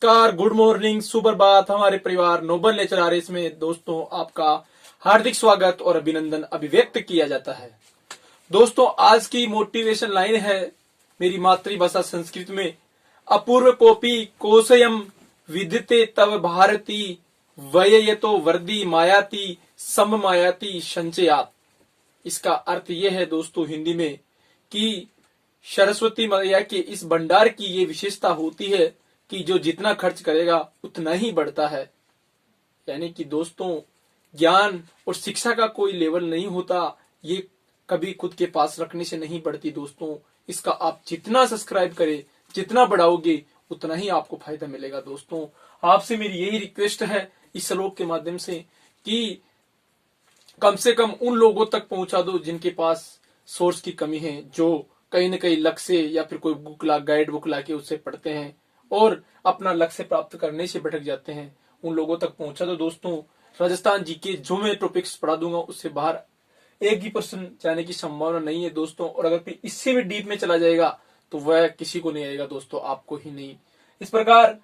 नमस्कार, good morning, सुप्रभात हमारे परिवार नोबल नेचर आरएस में दोस्तों आपका हार्दिक स्वागत और अभिनंदन अभिव्यक्त किया जाता है। दोस्तों आज की मोटिवेशन लाइन है मेरी मातृभाषा संस्कृत में, अपूर्व कोपी कोशयम विदिते तव भारती वययतो वर्दी मायाति सम मायाति संचयात। इसका अर्थ यह है दोस्तों हिंदी में कि सरस्वती मैया के इस भंडार की ये विशेषता होती है कि जो जितना खर्च करेगा उतना ही बढ़ता है। यानी कि दोस्तों ज्ञान और शिक्षा का कोई लेवल नहीं होता, ये कभी खुद के पास रखने से नहीं बढ़ती दोस्तों। इसका आप जितना सब्सक्राइब करें, जितना बढ़ाओगे उतना ही आपको फायदा मिलेगा। दोस्तों आपसे मेरी यही रिक्वेस्ट है इस श्लोक के माध्यम से कि कम से कम उन लोगों तक पहुंचा दो जिनके पास सोर्स की कमी है, जो कहीं न कहीं लक्ष्य या फिर कोई बुक ला गाइड बुक लाके उससे पढ़ते हैं और अपना लक्ष्य प्राप्त करने से भटक जाते हैं। उन लोगों तक पहुंचा दो दोस्तों। राजस्थान जी के जो मैं टॉपिक्स पढ़ा दूंगा उससे बाहर 1% जाने की संभावना नहीं है दोस्तों। और अगर कोई इससे भी डीप में चला जाएगा तो वह किसी को नहीं आएगा दोस्तों, आपको ही नहीं। इस प्रकार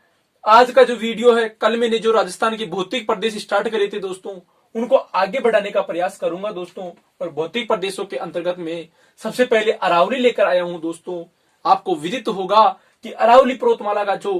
आज का जो वीडियो है, कल मैंने जो राजस्थान के भौतिक प्रदेश स्टार्ट करे थे दोस्तों, उनको आगे बढ़ाने का प्रयास करूंगा दोस्तों। और भौतिक प्रदेशों के अंतर्गत में सबसे पहले अरावली लेकर आया हूं दोस्तों। आपको विदित होगा कि अरावली पर्वतमाला का जो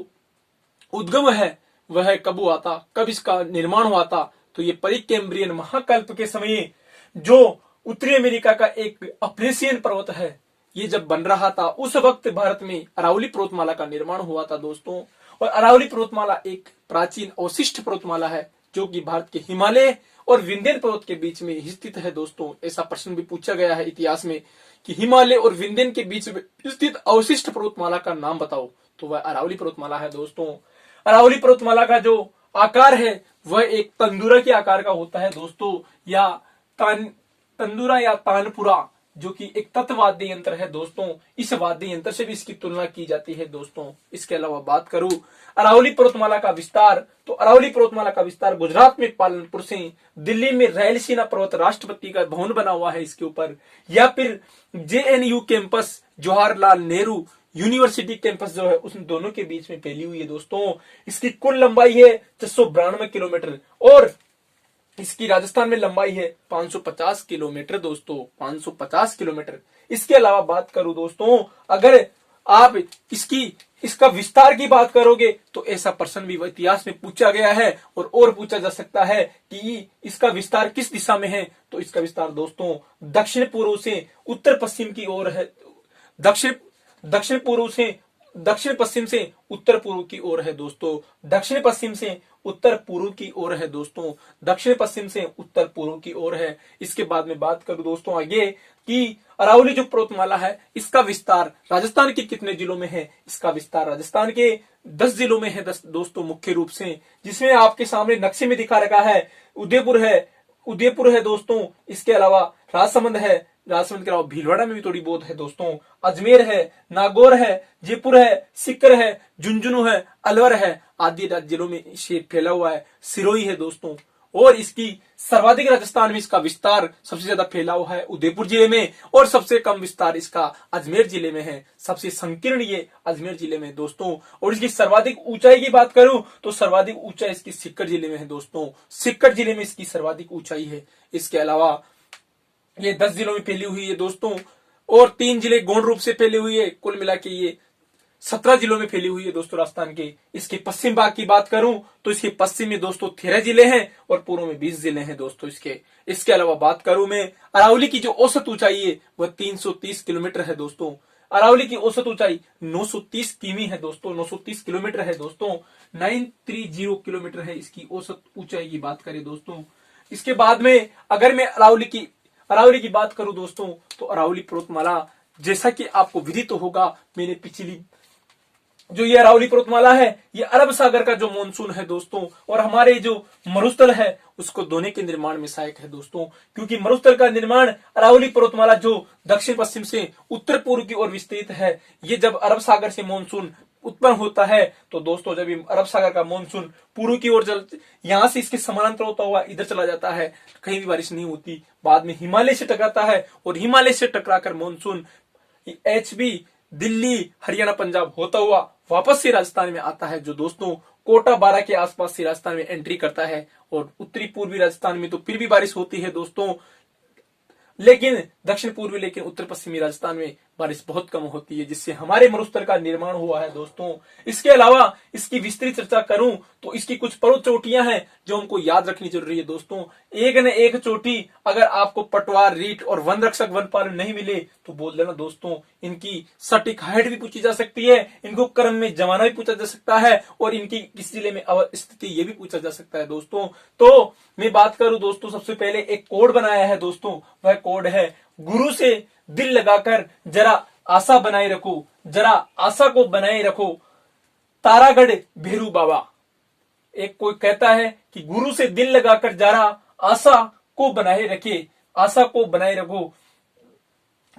उद्गम है वह कब हुआ था, कब इसका निर्माण हुआ था। तो ये परिकैम्ब्रियन महाकल्प के समय जो उत्तरी अमेरिका का एक अप्रेसियन पर्वत है, ये जब बन रहा था उस वक्त भारत में अरावली पर्वतमाला का निर्माण हुआ था दोस्तों। और अरावली पर्वतमाला एक प्राचीन अवशिष्ट पर्वतमाला है जो कि भारत के हिमालय और विंध्यन पर्वत के बीच में स्थित है दोस्तों। ऐसा प्रश्न भी पूछा गया है इतिहास में कि हिमालय और विंध्यन के बीच में स्थित अवशिष्ट पर्वतमाला का नाम बताओ, तो वह अरावली पर्वतमाला है दोस्तों। अरावली पर्वतमाला का जो आकार है वह एक तंदूरा के आकार का होता है दोस्तों, या तंदूरा या तानपुरा, जो कि एक तत्वाद्य यंत्र है दोस्तों। इस वाद्य यंत्र से भी इसकी तुलना की जाती है दोस्तों। इसके अलावा बात करूं अरावली पर्वतमाला का विस्तार, तो अरावली पर्वतमाला का विस्तार गुजरात में पालनपुर से दिल्ली में रायलसीना पर्वत राष्ट्रपति का भवन बना हुआ है इसके ऊपर, या फिर JNU campus Jawaharlal Nehru university campus जो है उन दोनों के बीच में फैली हुई है दोस्तों। इसकी कुल लंबाई है 692 किलोमीटर और इसकी राजस्थान में लंबाई है 550 किलोमीटर दोस्तों, 550 किलोमीटर। इसके अलावा बात करूं दोस्तों, अगर आप इसका विस्तार की बात करोगे तो ऐसा प्रश्न भी इतिहास में पूछा गया है और पूछा जा सकता है कि इसका विस्तार किस दिशा में है। तो इसका विस्तार दोस्तों दक्षिण पूर्व से उत्तर पश्चिम की ओर है, दक्षिण पूर्व से दक्षिण पश्चिम से उत्तर पूर्व की ओर है दोस्तों, दक्षिण पश्चिम से उत्तर पूर्व की ओर है दोस्तों, दक्षिण पश्चिम से उत्तर पूर्व की ओर है। इसके बाद में बात करूं दोस्तों आगे कि अरावली जो पर्वतमाला है इसका विस्तार राजस्थान के कितने जिलों में है। इसका विस्तार राजस्थान के 10 जिलों में है दोस्तों मुख्य रूप से, जिसमें आपके सामने नक्शे में दिखा रखा है। उदयपुर है दोस्तों। इसके अलावा राजसमंद के अलावा भीलवाड़ा में भी थोड़ी बहुत है दोस्तों, अजमेर है, नागौर है, जयपुर है, सीकर है, झुंझुनू है, अलवर है, आदि जिलों में ये फैला हुआ है। सिरोही है दोस्तों। और इसकी सर्वाधिक राजस्थान में इसका विस्तार सबसे ज्यादा फैला हुआ है उदयपुर जिले में, और सबसे कम विस्तार इसका अजमेर जिले में है। सबसे संकीर्ण ये अजमेर जिले में दोस्तों। और इसकी सर्वाधिक ऊंचाई की बात करूं तो सर्वाधिक ऊंचाई इसकी सीकर जिले में है दोस्तों, सीकर जिले में इसकी सर्वाधिक ऊंचाई है। इसके अलावा ये 10 जिलों में फैली हुई है दोस्तों, और 3 जिले गौण रूप से फैली हुई है। कुल मिला के ये 17 जिलों में फैली हुई है दोस्तों राजस्थान के। इसके पश्चिम भाग की बात करूं तो इसके पश्चिम में दोस्तों 13 जिले हैं और पूर्व में 20 जिले हैं दोस्तों इसके अलावा बात करूं मैं अरावली की जो औसत ऊंचाई है वह 330 किलोमीटर है दोस्तों। अरावली की औसत ऊंचाई 930 किमी है दोस्तों, 930 किलोमीटर है दोस्तों, 930 किलोमीटर है इसकी औसत ऊंचाई की बात करें दोस्तों। इसके बाद में अगर मैं अरावली की बात करूं दोस्तों तो अरावली पर्वतमाला, जैसा कि आपको विदित होगा, मैंने पिछली जो ये अरावली पर्वतमाला है ये अरब सागर का जो मानसून है दोस्तों और हमारे जो मरुस्थल है उसको धोने के निर्माण में सहायक है दोस्तों। क्योंकि मरुस्थल का निर्माण अरावली पर्वतमाला जो दक्षिण पश्चिम से उत्तर पूर्व की ओर विस्तृत है, ये जब अरब सागर से मानसून उत्पन्न होता है तो दोस्तों जब अरब सागर का मानसून पूर्व की ओर यहां से इसके समानांतर होता हुआ इधर चला जाता है, कहीं भी बारिश नहीं होती। बाद में हिमालय से टकराता है और हिमालय से टकराकर मानसून HB दिल्ली, हरियाणा, पंजाब होता हुआ वापस से राजस्थान में आता है, जो दोस्तों कोटा 12 के आसपास से राजस्थान में एंट्री करता है। और उत्तरी पूर्वी राजस्थान में तो फिर भी बारिश होती है दोस्तों, लेकिन दक्षिण पूर्वी, लेकिन उत्तर पश्चिमी राजस्थान में बारिश बहुत कम होती है, जिससे हमारे मरुस्थल का निर्माण हुआ है दोस्तों। इसके अलावा इसकी विस्तृत चर्चा करूं तो इसकी कुछ पर्वत चोटियां हैं जो हमको याद रखनी जरूरी है दोस्तों। एक न एक चोटी अगर आपको पटवार, रीट और वन रक्षक वनपाल नहीं मिले तो बोल देना दोस्तों। इनकी सटीक हाइट भी पूछी जा सकती है, इनको क्रम में जमाना भी पूछा जा सकता है, और इनकी किस जिले में स्थिति ये भी पूछा जा सकता है दोस्तों। तो मैं बात करूं दोस्तों, सबसे पहले एक कोड बनाया है दोस्तों, वह कोड है गुरु से दिल लगाकर जरा आशा बनाए रखो, जरा आशा को बनाए रखो, तारागढ़ भेरू बाबा। एक कोई कहता है कि गुरु से दिल लगाकर जरा आशा को बनाए रखे, आशा को बनाए रखो,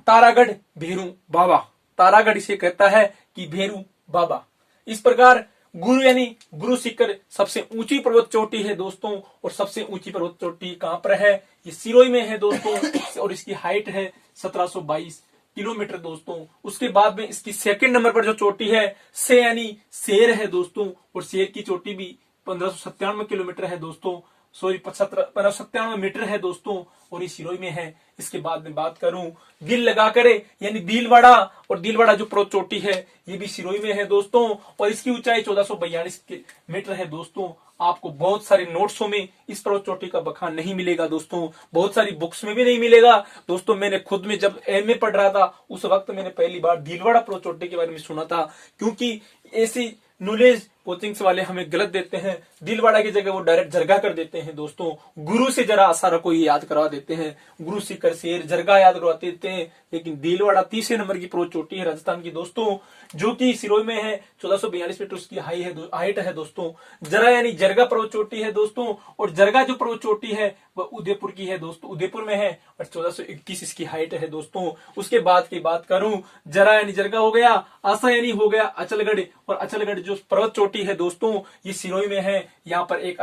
तारागढ़ भेरू बाबा। तारागढ़ इसे कहता है कि भेरू बाबा। इस प्रकार गुरु यानी गुरु शिखर सबसे ऊंची पर्वत चोटी है दोस्तों। और सबसे ऊंची पर्वत चोटी कहां पर है? ये सिरोही में है दोस्तों, और इसकी हाइट है 1722 किलोमीटर दोस्तों। उसके बाद में इसकी सेकंड नंबर पर जो चोटी है से यानी शेर है दोस्तों, और शेर की चोटी भी 1597 किलोमीटर है दोस्तों, सॉरी 1597 मीटर है दोस्तों, और ये सिरोही में है। इसके बाद में बात करूं दिल लगा करे यानी भीलवाड़ा, और भीलवाड़ा जो पर्वत चोटी है ये भी सिरोही में है दोस्तों, और इसकी ऊंचाई 1442 मीटर है दोस्तों। आपको बहुत सारे नोट्सों में इस पर्वत चोटी का बखान नहीं मिलेगा दोस्तों, बहुत सारी बुक्स में भी नहीं मिलेगा दोस्तों। मैंने खुद में जब एमए पढ़ रहा था उस वक्त मैंने पहली बार भीलवाड़ा पर्वत चोटी के बारे में सुना था, क्योंकि ऐसी नॉलेज कोचिंग्स वाले हमें गलत देते हैं। दिलवाड़ा की जगह वो डायरेक्ट जरगा कर देते हैं दोस्तों। गुरु से जरा आशा रखो ये याद करवा देते हैं, गुरु शिखर, शेर, जरगा याद करवाते देते हैं, लेकिन दिलवाड़ा तीसरे नंबर की पर्वत चोटी है राजस्थान की दोस्तों, जो कि सिरोही में है। 1442 मीटर उसकी हाइट है दोस्तों। जरा यानी जरगा पर्वत चोटी है दोस्तों, और जरगा जो पर्वत चोटी है वह उदयपुर की है दोस्तों, उदयपुर में है, और 1431 इसकी हाइट है दोस्तों। उसके बाद की बात करूं, जरा यानी जरगा हो गया, आशा यानी हो गया अचलगढ़, और अचलगढ़ जो पर्वत चोटी है दोस्तों ये सिरोही में है। यहाँ पर एक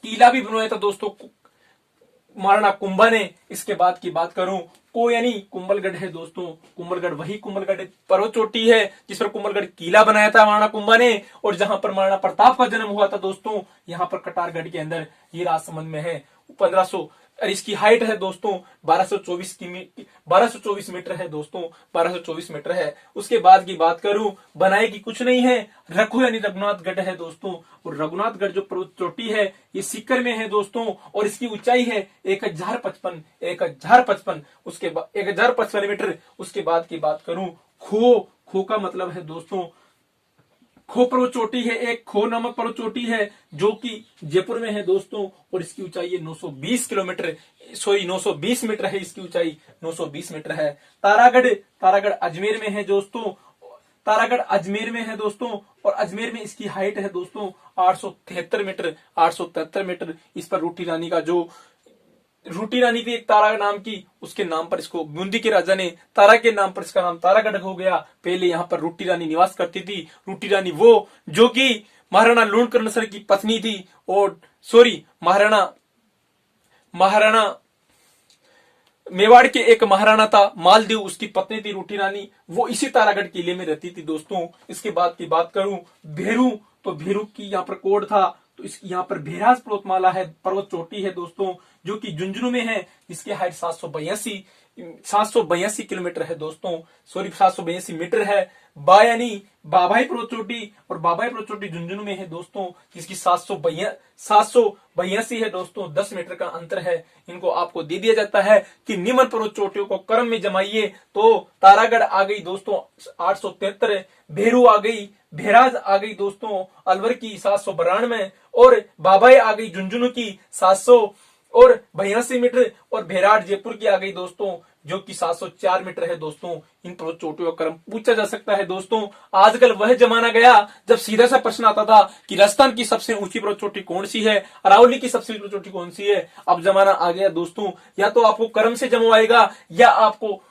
किला भी बनवाया था दोस्तों महाराणा कुंभा ने। इसके बाद की बात करूं को यानी कुंभलगढ़ है दोस्तों, कुंभलगढ़ वही कुंभलगढ़ पर्वत चोटी है जिस पर कुंभलगढ़ किला बनाया था महाराणा कुंभा ने, और जहां पर महाराणा प्रताप का जन्म हुआ था दोस्तों, यहाँ पर कटारगढ़ के अंदर ये राजसमंद में है। 1500 और इसकी हाइट है दोस्तों 1224 मीटर है दोस्तों, 1224 मीटर है। उसके बाद की बात करूं बनाए की कुछ नहीं है, रघु यानी रघुनाथगढ़ है दोस्तों, और रघुनाथगढ़ जो पर्वत चोटी है ये सीकर में है दोस्तों, और इसकी ऊंचाई है 1055 उसके बाद 1055 मीटर। उसके बाद की बात करूं खो का मतलब है दोस्तों खो पर्वत चोटी है, एक खो नामक पर्वत चोटी है जो कि जयपुर में है दोस्तों, और इसकी ऊंचाई है 920 मीटर है, इसकी ऊंचाई 920 मीटर है। तारागढ़ अजमेर में है दोस्तों, तारागढ़ अजमेर में है दोस्तों, और अजमेर में इसकी हाइट है दोस्तों 873 मीटर। इस पर रूटी रानी थी एक तारा नाम की, उसके नाम पर इसको बूंदी के राजा ने तारा के नाम पर इसका नाम तारागढ़ हो गया। पहले यहाँ पर रूटी रानी निवास करती थी। रूटी रानी वो जो कि महाराणा लूणकरण की पत्नी थी, और सॉरी महाराणा मेवाड़ के एक महाराणा था मालदेव, उसकी पत्नी थी रूटी रानी, वो इसी तारागढ़ किले में रहती थी दोस्तों। इसके बाद की बात करूं भेरू, तो भेरू की यहाँ पर कोड था, तो यहाँ पर भेराज पर्वतमाला है, पर्वत चोटी है दोस्तों, जो कि झुंझुनू में है, जिसकी हाइट 782 किलोमीटर है दोस्तों, सॉरी 782 मीटर है। बाबाई पर्वत चोटी, और बाबाई पर्वत चोटी झुंझुनू में है दोस्तों, जिसकी 782 है दोस्तों, 10 मीटर का अंतर है। इनको आपको दे दिया जाता है कि निम्न पर्वत चोटियों को क्रम में जमाइए, तो तारागढ़ आ गई दोस्तों 873, भेरू आ गई, भेराज आ गई दोस्तों अलवर की 792, और बाबाई आ गई झुंझुनू की 782 मीटर, और भेराट जयपुर की आ गई दोस्तों जो कि 704 मीटर है दोस्तों। इन पर्वत चोटियों का क्रम पूछा जा सकता है दोस्तों। आजकल वह जमाना गया जब सीधा सा प्रश्न आता था कि राजस्थान की सबसे ऊंची पर्वत चोटी कौन सी है, अरावली की सबसे ऊंची पर्वत चोटी कौन सी है। अब जमाना आ गया दोस्तों, या तो आपको क्रम से जमवाएगा या आपको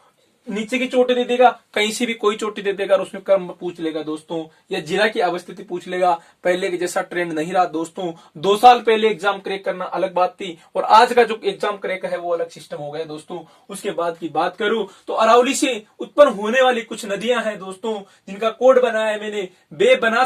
नीचे की चोटी दे देगा, कहीं से भी कोई चोटी दे देगा और उसमें क्रम पूछ लेगा दोस्तों, या जिला की अवस्थिति पूछ लेगा। पहले के जैसा ट्रेंड नहीं रहा दोस्तों। 2 साल पहले एग्जाम क्रैक करना अलग बात थी और आज का जो एग्जाम क्रैक है वो अलग सिस्टम हो गया दोस्तों। उसके बाद की बात करूं तो अरावली से उत्पन्न होने वाली कुछ नदियां हैं दोस्तों, जिनका कोड बनाया है मैंने, बेबना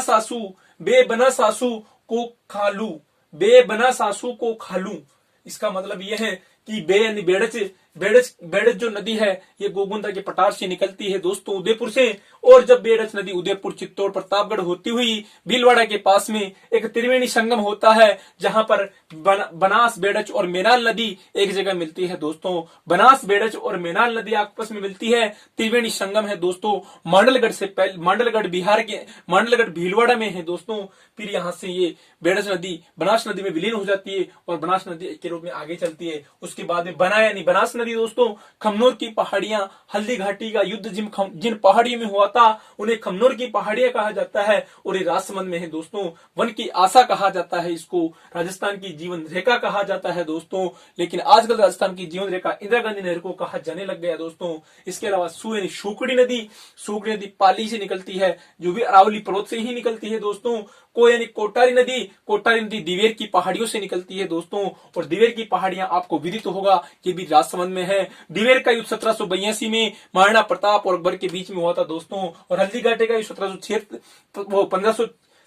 सासू को खालू, बेबना सासू को खालू। इसका मतलब यह है कि बे यानी बेड़च, बेड़च जो नदी है ये गोगुंदा के पटार से निकलती है दोस्तों, उदयपुर से। और जब बेड़च नदी उदयपुर, चित्तौड़, प्रतापगढ़ होती हुई भीलवाड़ा के पास में एक त्रिवेणी संगम होता है, जहां पर बनास, बेड़च और मेनाल नदी एक जगह मिलती है दोस्तों। बनास, बेड़च और मेनाल नदी आपस में मिलती है, त्रिवेणी संगम है दोस्तों। मांडलगढ़ से पहले, मांडलगढ़ बिहार के, मांडलगढ़ भीलवाड़ा में है दोस्तों। फिर यहां से ये बेड़च नदी बनास नदी में विलीन हो जाती है और बनास नदी के रूप में आगे चलती है। उसके बाद में बना यानी बनास नदी दोस्तों, खमनोर की पहाड़ियां, हल्दी घाटी का युद्ध जिन पहाड़ियों में हुआ था उन्हें खमनोर की पहाड़ियां कहा जाता है और ये राजसमंद में है दोस्तों। वन की आशा कहा जाता है इसको, राजस्थान की जीवन रेखा कहा जाता है दोस्तों। लेकिन आजकल राजस्थान की जीवन रेखा इंदिरा गांधी नहर को कहा जाने लग गया दोस्तों। इसके अलावा सुकड़ी नदी पाली से निकलती है, जो भी अरावली पर्वत से ही निकलती है दोस्तों। यानी कोटारी नदी दिवेर की पहाड़ियों से निकलती है दोस्तों। और दिवेर की पहाड़ियां आपको विदित होगा, ये भी राजसमंद में है। दिवेर का युद्ध 1782 में महाराणा प्रताप और अकबर के बीच में हुआ था दोस्तों। और हल्दी घाटी का युद्ध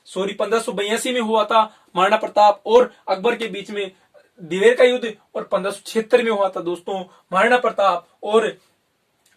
1582 में हुआ था, महाराणा प्रताप और अकबर के बीच में दिवेर का युद्ध। और 1576 में हुआ था दोस्तों, महाराणा प्रताप और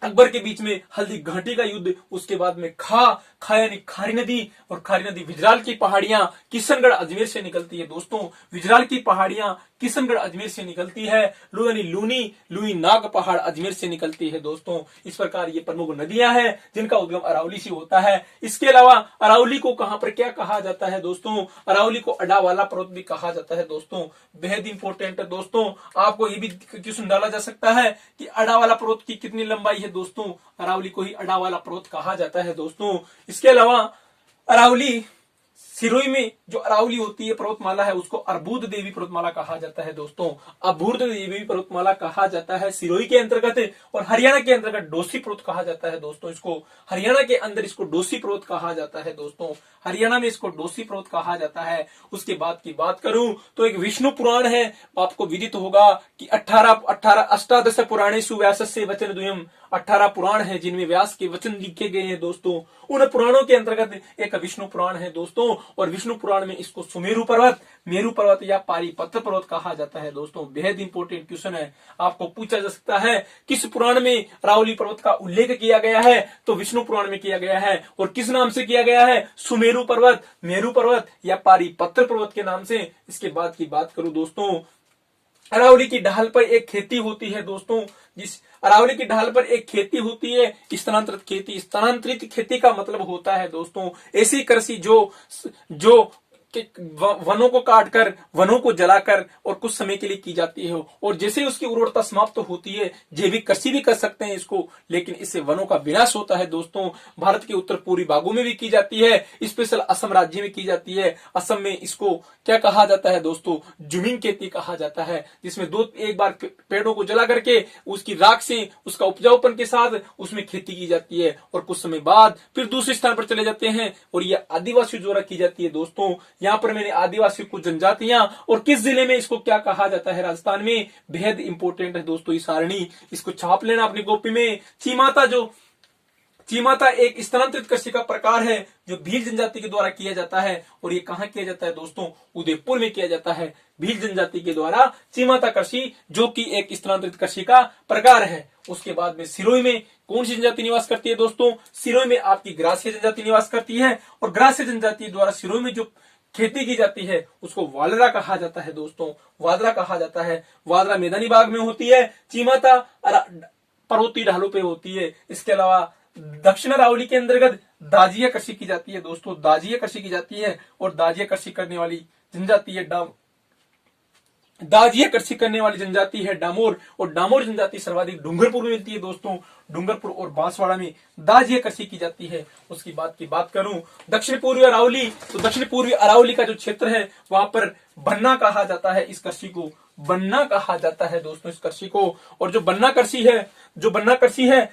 अकबर के बीच में हल्दी घाटी का युद्ध। उसके बाद में खा यानी खारी नदी, और खारी नदी विजराल की पहाड़ियां किशनगढ़ अजमेर से निकलती है दोस्तों। विजराल की पहाड़ियां किशनगढ़ अजमेर से निकलती है। यानी लूनी नाग पहाड़ अजमेर से निकलती है दोस्तों। इस प्रकार ये प्रमुख नदियां हैं जिनका उद्गम अरावली से होता है। इसके अलावा अरावली को कहां पर क्या कहा जाता है दोस्तों, अरावली को अडावाला पर्वत भी कहा जाता है दोस्तों। बेहद इंपॉर्टेंट है दोस्तों। आपको ये भी क्वेश्चन डाला जा सकता है कि अडावाला पर्वत की कितनी लंबाई है दोस्तों, अरावली को ही अडावाला पर्वत कहा जाता है दोस्तों। इसके अलावा अरावली सिरोही में जो अरावली होती है पर्वतमाला है उसको अर्बुद देवी पर्वतमाला कहा जाता है दोस्तों। अर्बुद देवी पर्वतमाला कहा जाता है सिरोही के अंतर्गत। और हरियाणा के अंतर्गत डोसी पर्वत कहा जाता है दोस्तों। इसको हरियाणा के अंदर इसको डोसी पर्वत कहा जाता है दोस्तों। हरियाणा में इसको डोसी पर्वत कहा जाता है। उसके बाद की बात करूं तो एक विष्णु पुराण है, आपको विदित होगा कि 18 अष्टादश पुराणेषु व्यासस्य वचन द्वयम्, 18 पुराण है जिनमें व्यास के वचन लिखे गए हैं दोस्तों। उन पुराणों के अंतर्गत एक विष्णु पुराण है दोस्तों। और विष्णु पुराण में इसको सुमेरु पर्वत, मेरु पर्वत या पारीपत्र पर्वत कहा जाता है दोस्तों। बेहद इंपॉर्टेंट क्वेश्चन है, आपको पूछा जा सकता है किस पुराण में अरावली पर्वत का उल्लेख किया गया है, तो विष्णु पुराण में किया गया है। और किस नाम से किया गया है, सुमेरु पर्वत, मेरु पर्वत या पारीपत्र पर्वत के नाम से। इसके बाद की बात करूं दोस्तों, अरावली की ढाल पर एक खेती होती है दोस्तों। जिस अरावली की ढाल पर एक खेती होती है स्थानांतरित खेती। स्थानांतरित खेती का मतलब होता है दोस्तों ऐसी कृषि जो वनों को काटकर, वनों को जलाकर और कुछ समय के लिए की जाती है। और जैसे उसकी उर्वरता समाप्त होती है, जैविक कृषि भी कर सकते हैं इसको, लेकिन इससे वनों का विनाश होता है दोस्तों। भारत के उत्तर पूर्वी भागों में भी की जाती है, स्पेशल असम राज्य में की जाती है। असम में इसको क्या कहा जाता है दोस्तों, जुमिंग खेती कहा जाता है, जिसमें एक बार पेड़ों को जला करके उसकी राख से, उसका उपजाऊपन के साथ उसमें खेती की जाती है। और कुछ समय बाद फिर दूसरे स्थान पर चले जाते हैं और यह आदिवासी द्वारा की जाती है दोस्तों। यहाँ पर मैंने आदिवासी कुछ जनजातियां और किस जिले में इसको क्या कहा जाता है राजस्थान में, बेहद इंपॉर्टेंट है दोस्तों ये सारणी, इसको छाप लेना अपनी कॉपी में। चीमाता एक स्थानांतरित कृषि का प्रकार है जो भील जनजाति के द्वारा किया जाता है। और ये कहां किया जाता है दोस्तों, उदयपुर में किया जाता है भील जनजाति के द्वारा चीमाता कृषि, जो कि एक स्थानांतरित कृषि का प्रकार है। उसके बाद में सिरोही में कौन सी जनजाति निवास करती है दोस्तों, सिरोही में आपकी ग्रासीय जनजाति निवास करती है। और ग्रासीय जनजाति द्वारा सिरोही में जो खेती की जाती है उसको वालरा कहा जाता है दोस्तों, वादरा कहा जाता है। वादरा मैदानी भाग में होती है, चीमाता पर्वतीय ढालों पे होती है। इसके अलावा दक्षिण अरावली के अंतर्गत दाजिया कृषि की जाती है दोस्तों, दाजिया कृषि की जाती है। और दाजिया कृषि करने वाली जनजाति है डामोर। और डामोर जनजाति सर्वाधिक डूंगरपुर में मिलती है दोस्तों। डूंगरपुर और बांसवाड़ा में दाजिया कृषि की जाती है। उसकी बात की बात करूं दक्षिण पूर्वी अरावली, तो दक्षिण पूर्वी अरावली का जो क्षेत्र है वहां पर बन्ना कहा जाता है, इस कृषि को बन्ना कहा जाता है दोस्तों, इस कृषि को। और जो बन्ना कृषि है जो बन्ना कृषि है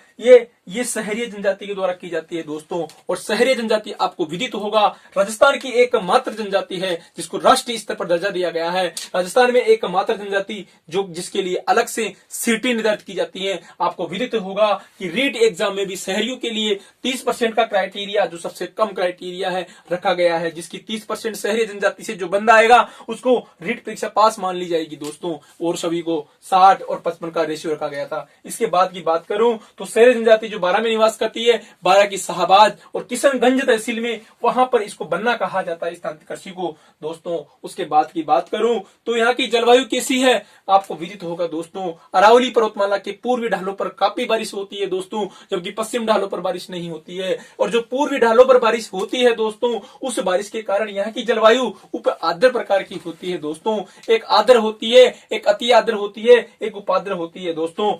ये शहरी जनजाति के द्वारा की जाती है दोस्तों। और शहरी जनजाति आपको विदित होगा राजस्थान की एकमात्र जनजाति है जिसको राष्ट्रीय स्तर पर दर्जा दिया गया है। राजस्थान में एकमात्र जनजाति जो जिसके लिए अलग से सीटें निर्धारित की जाती है। आपको विदित होगा कि रीट एग्जाम में भी शहरियों के लिए 30% का क्राइटेरिया, जो सबसे कम क्राइटेरिया है, रखा गया है, जिसकी 30% शहरी जनजाति से जो बंदा आएगा उसको रीट परीक्षा पास मान ली जाएगी दोस्तों। और सभी को 60 और 55 का रेशियो रखा गया था। इसके बाद की बात करूं तो शहरी जनजाति जो 12 में निवास करती है, 12 की शाहबाद और किशनगंज तहसील में, वहां पर इसको बन्ना कहा जाता है स्थानांतरित कृषि को दोस्तों। उसके बाद की बात करूं तो यहाँ की जलवायु कैसी है आपको विदित होगा दोस्तों। अरावली पर्वतमाला के पूर्वी ढालों पर काफी बारिश होती है दोस्तों, जबकि पश्चिम ढालों पर बारिश नहीं होती है। और जो पूर्वी ढालों पर बारिश होती है दोस्तों, उस बारिश के कारण यहाँ की जलवायु उप आर्द्र प्रकार की होती है दोस्तों। एक आर्द्र होती है, एक अति आर्द्र होती है, एक उपाद्र होती है दोस्तों।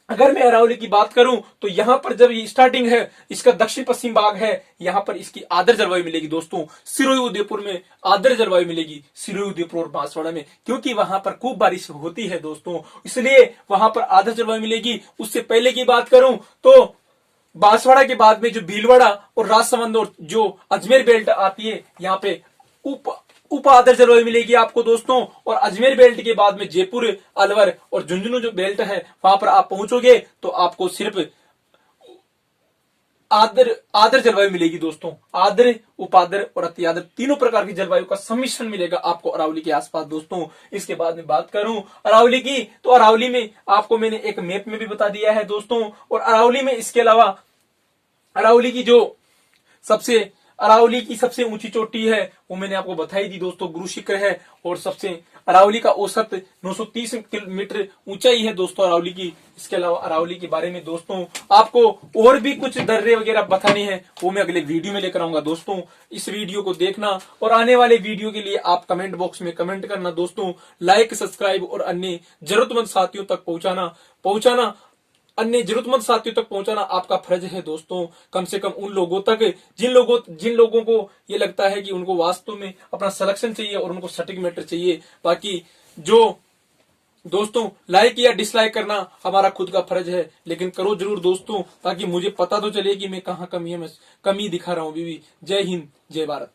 अगर मैं अरावली की बात करूं तो यहां पर जब ये स्टार्टिंग है, इसका दक्षिण पश्चिम भाग है, यहां पर इसकी आर्द्र जलवायु मिलेगी दोस्तों। सिरोही उदयपुर में आर्द्र जलवायु मिलेगी, सिरोही उदयपुर और बांसवाड़ा में, क्योंकि वहां पर खूब बारिश होती है दोस्तों, इसलिए वहां पर आर्द्र जलवायु मिलेगी। उससे पहले की बात करूं तो बांसवाड़ा के बाद में जो भीलवाड़ा और राजसमंद और जो अजमेर बेल्ट आती है, यहाँ पे उप आर्द्र जलवायु मिलेगी आपको दोस्तों। और अजमेर बेल्ट के बाद में जयपुर, अलवर और झुंझुनू जो बेल्ट है, वहां पर आप पहुंचोगे तो आपको सिर्फ आर्द्र जलवायु मिलेगी दोस्तों। आर्द्र, उपाद्र और अति आर्द्र तीनों प्रकार की जलवायु का सम्मिश्रण मिलेगा आपको अरावली के आसपास दोस्तों। इसके बाद में बात करूं अरावली की तो अरावली में आपको मैंने एक मैप में भी बता दिया है दोस्तों। और अरावली में इसके अलावा अरावली की सबसे ऊंची चोटी है वो मैंने आपको बताई दी दोस्तों, गुरु शिखर है। और सबसे अरावली का औसत 930 किलोमीटर ऊंचाई है दोस्तों अरावली की। इसके अलावा अरावली के बारे में दोस्तों आपको और भी कुछ दर्रे वगैरह बताने हैं, वो मैं अगले वीडियो में लेकर आऊंगा दोस्तों। इस वीडियो को देखना और आने वाले वीडियो के लिए आप कमेंट बॉक्स में कमेंट करना दोस्तों। लाइक, सब्सक्राइब और अन्य जरूरतमंद साथियों तक पहुंचाना आपका फर्ज है दोस्तों। कम से कम उन लोगों तक जिन लोगों को ये लगता है कि उनको वास्तव में अपना सिलेक्शन चाहिए और उनको सटीक मैटर चाहिए। बाकी जो दोस्तों लाइक या डिसलाइक करना हमारा खुद का फर्ज है, लेकिन करो जरूर दोस्तों, ताकि मुझे पता तो चले कि मैं कहाँ कमी दिखा रहा हूँ। बीवी जय हिंद, जय भारत।